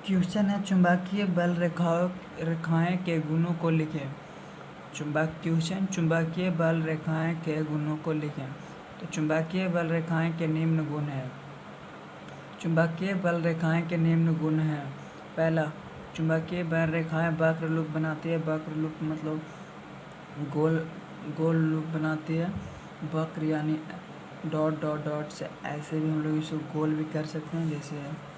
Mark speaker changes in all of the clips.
Speaker 1: Question है चुंबकीय बल रेखाएं के गुणों को लिखें। चुंबकीय बल रेखाएं के गुणों को लिखें। तो चुंबकीय बल रेखाएं के निम्न गुण हैं। चुंबकीय बल रेखाएं के निम्न गुण हैं। पहला, चुंबकीय बल रेखाएं वक्र लूप बनाती है। वक्र लूप मतलब गोल लूप बनाती है। वक्र यानी डॉट डॉट डॉट से ऐसे भी हम लोग इसको गोल भी कर सकते हैं। जैसे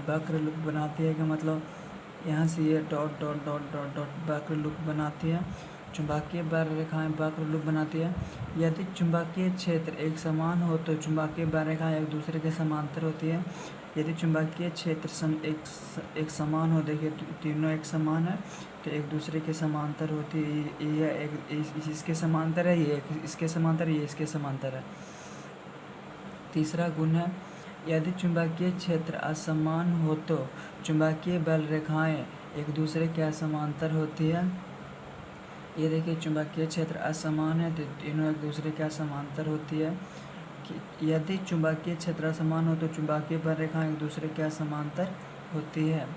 Speaker 1: वक्र लूप बनाती है कि मतलब यहाँ से ये dot dot dot dot dot वक्र लूप बनाती है। चुंबकीय बल रेखाएं वक्र लूप बनाती है। यदि चुंबकीय क्षेत्र एक समान हो तो चुंबकीय बल रेखाएं एक दूसरे के समांतर होती है। यदि चुंबकीय क्षेत्र एक समान हो, देखिए तीनों एक समान है तो एक दूसरे के समांतर होती है। ये एक इसके समांतर है, ये इसके समांतर, ये इसके समांतर है। तीसरा गुण है, यदि चुंबकीय क्षेत्र असमान हो तो चुंबकीय बल रेखाएं एक दूसरे के समांतर होती है। ये देखिए चुंबकीय क्षेत्र असमान है तो तीनों एक दूसरे के समांतर होती है। यदि चुंबकीय क्षेत्र असमान हो तो चुंबकीय बल रेखाएं एक दूसरे के समांतर होती है।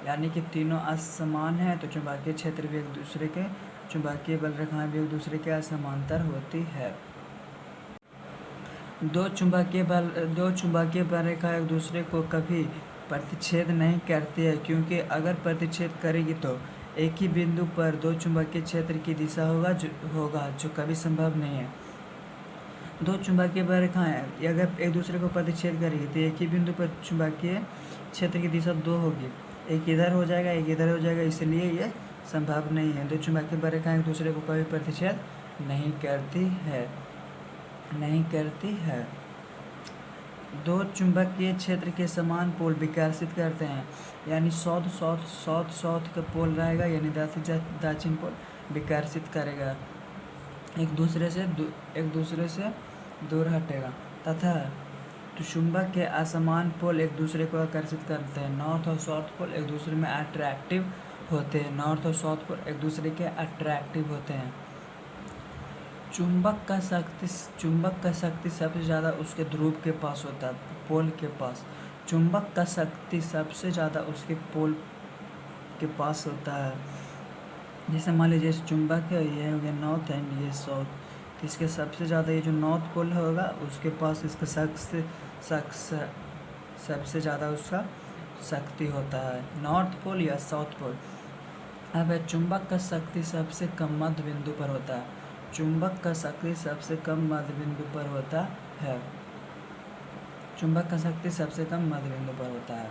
Speaker 1: यानी कि तीनों असमान है तो चुंबकीय क्षेत्र भी एक दूसरे के, चुंबकीय बल रेखाएं भी एक दूसरे के समांतर होती है। दो चुंबकीय बल रेखाएं एक दूसरे को कभी प्रतिच्छेद नहीं करती है, क्योंकि अगर प्रतिच्छेद करेगी तो एक ही बिंदु पर दो चुंबकीय क्षेत्र की दिशा होगा जो कभी संभव नहीं है। दो चुंबकीय बल रेखाएं अगर एक दूसरे को प्रतिच्छेद करेगी तो एक ही बिंदु पर चुंबकीय क्षेत्र की दिशा दो होगी, एक इधर हो जाएगा, एक इधर हो जाएगा, इसलिए ये संभव नहीं है। दो चुंबकीय बल रेखाएं एक दूसरे को कभी प्रतिच्छेद नहीं करती है। दो चुंबकीय क्षेत्र के समान पोल विकर्षित करते हैं, यानी साउथ का पोल रहेगा, यानी दक्षिण पोल विकर्षित करेगा, एक दूसरे से दूर हटेगा। तथा तो चुंबक के असमान पोल एक दूसरे को आकर्षित करते हैं। नॉर्थ और साउथ पोल एक दूसरे में अट्रैक्टिव होते हैं। नॉर्थ और साउथ पोल एक दूसरे के अट्रैक्टिव होते हैं। चुंबक का शक्ति सबसे ज़्यादा उसके ध्रुव के पास होता है, पोल के पास। चुंबक का शक्ति सबसे ज़्यादा उसके पोल के पास होता है। जैसे मान लीजिए चुंबक है, ये हो गया नॉर्थ एंड ये साउथ, तो इसके सबसे ज़्यादा ये जो नॉर्थ पोल होगा उसके पास इसका सबसे ज़्यादा उसका शक्ति होता है, नॉर्थ पोल या साउथ पोल। अब चुंबक का शक्ति सबसे कम मध्य बिंदु पर होता है। चुंबक का शक्ति सबसे कम मध्य बिंदु पर होता है। चुंबक का शक्ति सबसे कम मध्य बिंदु पर होता है।